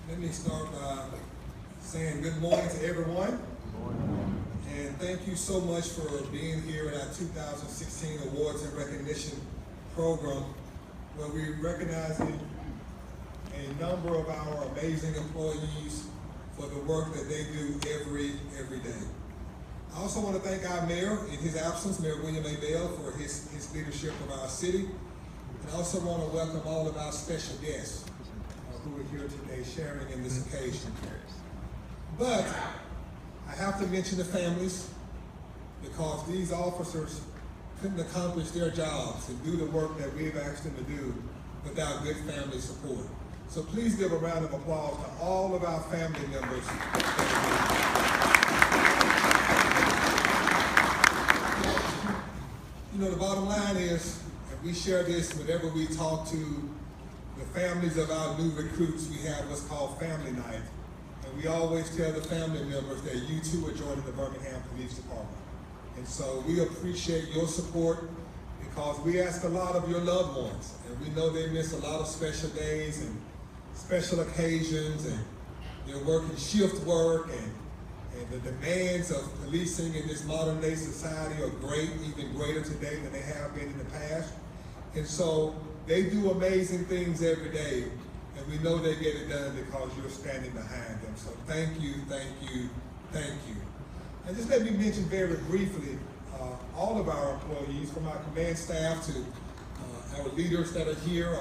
Let me start by saying good morning to everyone. Good morning. And thank you so much for being here in our 2016 Awards and Recognition Program, where we recognize a number of our amazing employees for the work that they do every day. I also want to thank our mayor in his absence, Mayor William A. Bell, for his leadership of our city. And I also want to welcome all of our special guests who are here today sharing in this occasion. But I have to mention the families, because these officers couldn't accomplish their jobs and do the work that we've asked them to do without good family support. So please give a round of applause to all of our family members. You know, the bottom line is, and we share this whenever we talk to the families of our new recruits, we have what's called Family Night. And we always tell the family members that you too are joining the Birmingham Police Department. And so we appreciate your support, because we ask a lot of your loved ones, and we know they miss a lot of special days and special occasions, and they're working shift work, and the demands of policing in this modern day society are great, even greater today than they have been in the past. And so they do amazing things every day, and we know they get it done because you're standing behind them. So thank you, thank you, thank you. And just let me mention very briefly all of our employees, from our command staff to our leaders that are here.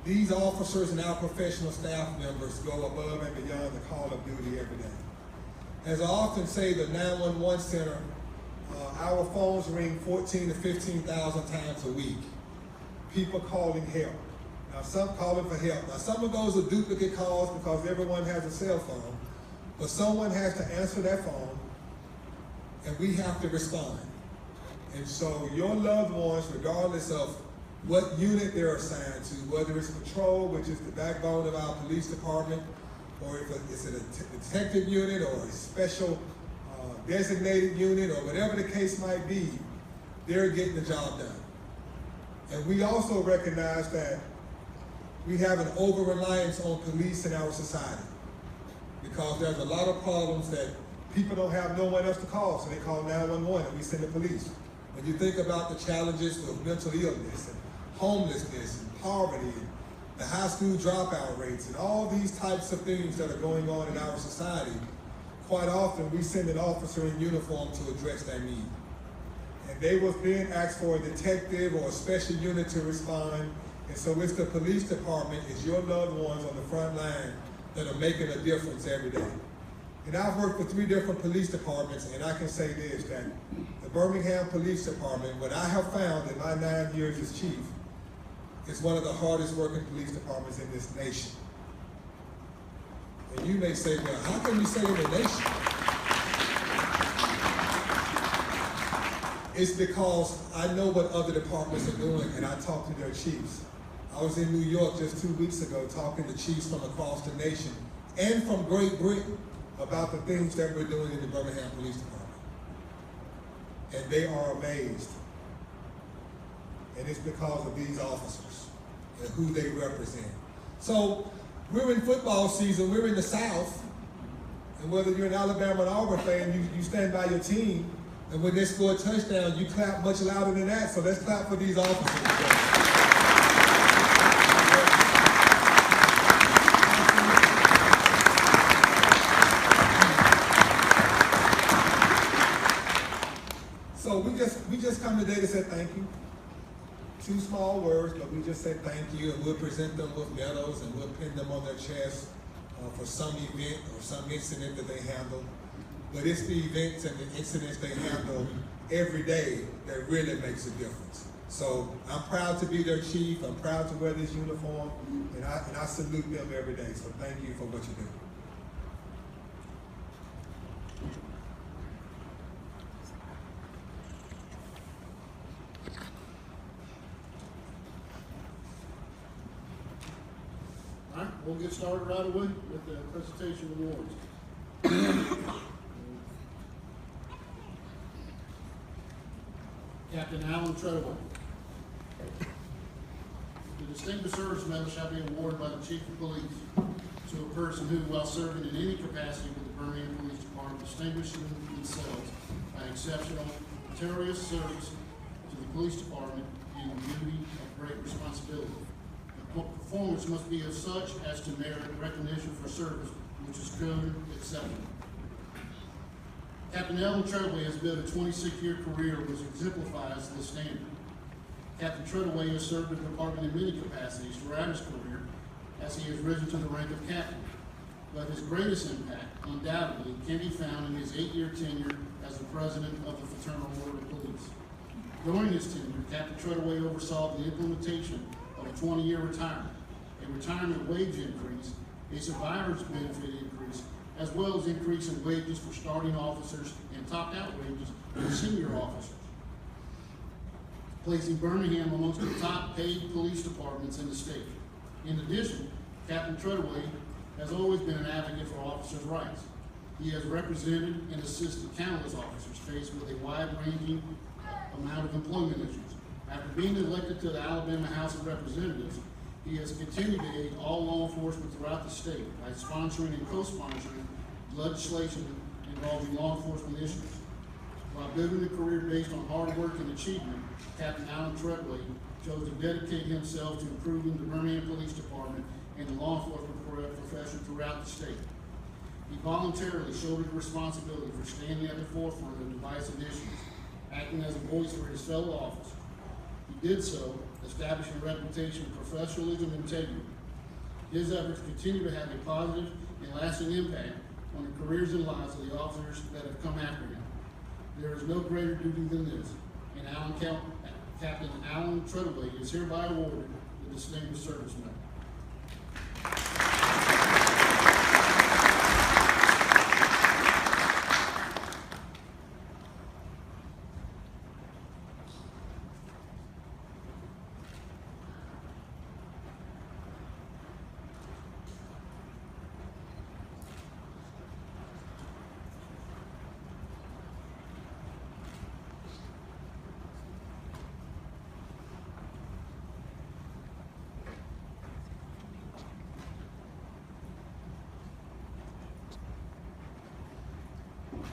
These officers and our professional staff members go above and beyond the call of duty every day. As I often say, the 911 center, our phones ring 14 to 15,000 times a week. People calling help. Now, some calling for help. Now, some of those are duplicate calls because everyone has a cell phone, but someone has to answer that phone, and we have to respond. And so your loved ones, regardless of what unit they're assigned to, whether it's patrol, which is the backbone of our police department, or if it's a detective unit or a special designated unit, or whatever the case might be, they're getting the job done. And we also recognize that we have an over-reliance on police in our society, because there's a lot of problems that people don't have no one else to call, so they call 911 and we send the police. When you think about the challenges of mental illness and homelessness and poverty and the high school dropout rates and all these types of things that are going on in our society, quite often we send an officer in uniform to address that need. And they will then ask for a detective or a special unit to respond. And so it's the police department, it's your loved ones on the front line that are making a difference every day. And I've worked for 3 different police departments, and I can say this, that the Birmingham Police Department, what I have found in my 9 years as chief, is one of the hardest working police departments in this nation. And you may say, well, how can you say in the nation? It's because I know what other departments are doing, and I talk to their chiefs. I was in New York just 2 weeks ago talking to chiefs from across the nation and from Great Britain about the things that we're doing in the Birmingham Police Department. And they are amazed. And it's because of these officers and who they represent. So we're in football season, we're in the South, and whether you're an Alabama or Auburn fan, you stand by your team, and when they score a touchdown, you clap much louder than that. So let's clap for these officers. So we just come today to say thank you. 2 small words, but we just say thank you, and we'll present them with medals, and we'll pin them on their chest for some event or some incident that they handle. But it's the events and the incidents they handle every day that really makes a difference. So I'm proud to be their chief. I'm proud to wear this uniform, and I salute them every day. So thank you for what you do. All right, we'll get started right away with the presentation of awards. Captain Alan Treadwell. The Distinguished Service Medal shall be awarded by the Chief of Police to a person who, while serving in any capacity with the Birmingham Police Department, distinguished themselves by exceptional, meritorious service to the police department and duty of great responsibility. The performance must be of such as to merit recognition for service, which is code acceptable. Captain Ellen Treadway has built a 26-year career which exemplifies this standard. Captain Treadway has served the department in many capacities throughout his career as he has risen to the rank of captain. But his greatest impact, undoubtedly, can be found in his 8-year tenure as the president of the Fraternal Order of Police. During his tenure, Captain Treadway oversaw the implementation of a 20-year retirement, a retirement wage increase, a survivor's benefit increase, as well as increase in wages for starting officers and topped-out wages for senior officers, placing Birmingham amongst the top paid police departments in the state. In addition, Captain Treadway has always been an advocate for officers' rights. He has represented and assisted countless officers faced with a wide-ranging amount of employment issues. After being elected to the Alabama House of Representatives, he has continued to aid all law enforcement throughout the state by sponsoring and co-sponsoring legislation involving law enforcement issues. While building a career based on hard work and achievement, Captain Alan Treadway chose to dedicate himself to improving the Birmingham Police Department and the law enforcement profession throughout the state. He voluntarily shouldered responsibility for standing at the forefront of divisive issues, acting as a voice for his fellow officers. He did so, establishing a reputation of professionalism and integrity. His efforts continue to have a positive and lasting impact on the careers and lives of the officers that have come after him. There is no greater duty than this, and Captain Alan Treadway is hereby awarded the Distinguished Service Medal.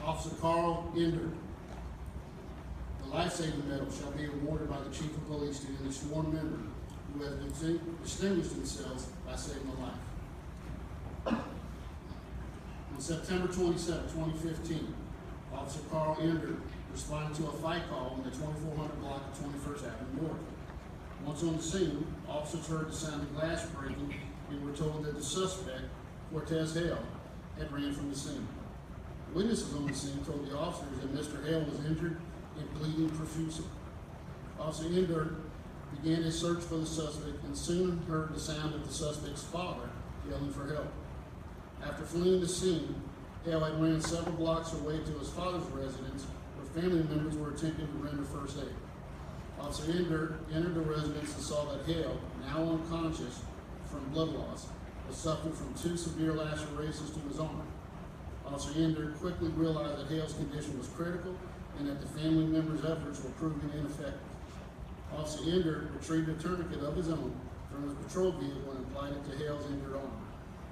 Officer Carl Ender. The Life-Saving Medal shall be awarded by the Chief of Police to any sworn member who has distinguished themselves by saving a life. On September 27, 2015, Officer Carl Ender responded to a fight call in the 2400 block of 21st Avenue North. Once on the scene, officers heard the sound of glass breaking and were told that the suspect, Cortez Hale, had ran from the scene. Witnesses on the scene told the officers that Mr. Hale was injured and bleeding profusely. Officer Ender began his search for the suspect and soon heard the sound of the suspect's father yelling for help. After fleeing the scene, Hale had ran several blocks away to his father's residence where family members were attempting to render first aid. Officer Ender entered the residence and saw that Hale, now unconscious from blood loss, was suffering from 2 severe lacerations to his arm. Officer Ender quickly realized that Hale's condition was critical and that the family members' efforts were proving ineffective. Officer Ender retrieved a tourniquet of his own from his patrol vehicle and applied it to Hale's injured arm.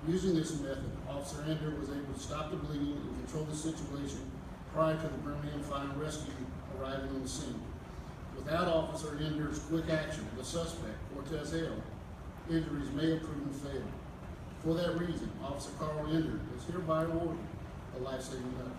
Using this method, Officer Ender was able to stop the bleeding and control the situation prior to the Birmingham Fire and Rescue arriving on the scene. Without Officer Ender's quick action, the suspect, Cortez Hale, injuries may have proven fatal. For that reason, Officer Carl Ender is hereby awarded a life-saving medal.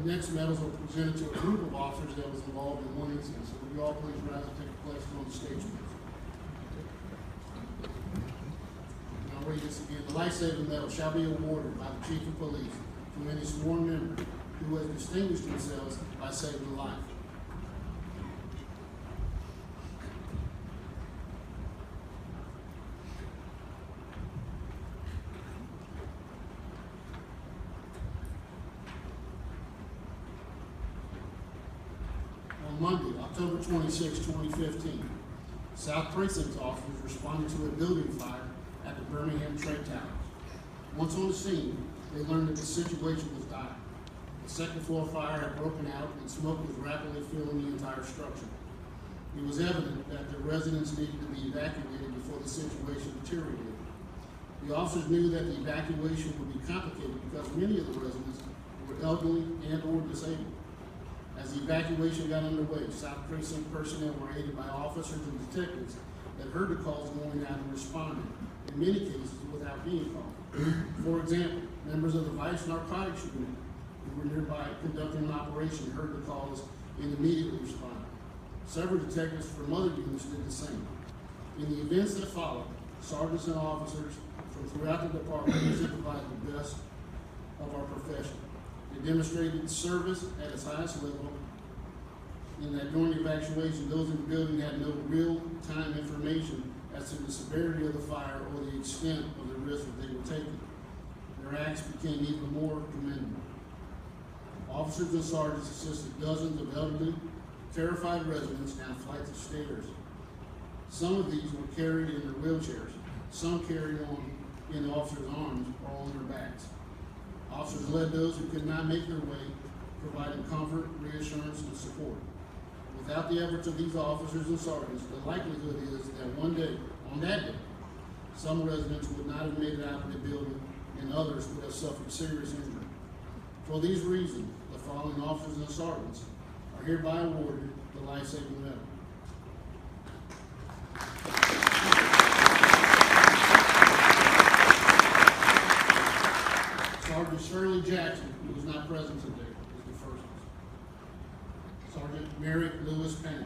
The next medals are presented to a group of officers that was involved in one incident. So would you all please rise and take a place on the stage, please. And I'll read this again. The Life-Saving Medal shall be awarded by the Chief of Police to any sworn member who has distinguished themselves by saving a life. On Monday, October 26, 2015, South Precinct's officers responded to a building fire at the Birmingham Trade Towers. Once on the scene, they learned that the situation was dire. The second floor fire had broken out and smoke was rapidly filling the entire structure. It was evident that the residents needed to be evacuated before the situation deteriorated. The officers knew that the evacuation would be complicated because many of the residents were elderly and or disabled. As the evacuation got underway, South Precinct personnel were aided by officers and detectives that heard the calls going out and responded, in many cases without being called. For example, members of the Vice Narcotics Unit who were nearby conducting an operation heard the calls and immediately responded. Several detectives from other units did the same. In the events that followed, sergeants and officers from throughout the department exemplified the best of our profession. They demonstrated service at its highest level, in that during the evacuation, those in the building had no real-time information as to the severity of the fire or the extent of the risk that they were taking. Their acts became even more commendable. Officers and sergeants assisted dozens of elderly, terrified residents down flights of stairs. Some of these were carried in their wheelchairs. Some carried on in the officers' arms or on their backs. Officers led those who could not make their way, providing comfort, reassurance, and support. Without the efforts of these officers and sergeants, the likelihood is that one day, on that day, some residents would not have made it out of the building and others would have suffered serious injury. For these reasons, the following officers and sergeants are hereby awarded the life-saving medal. Sergeant Shirley Jackson, who was not present today, is the first one. Sergeant Merrick Lewis Payne.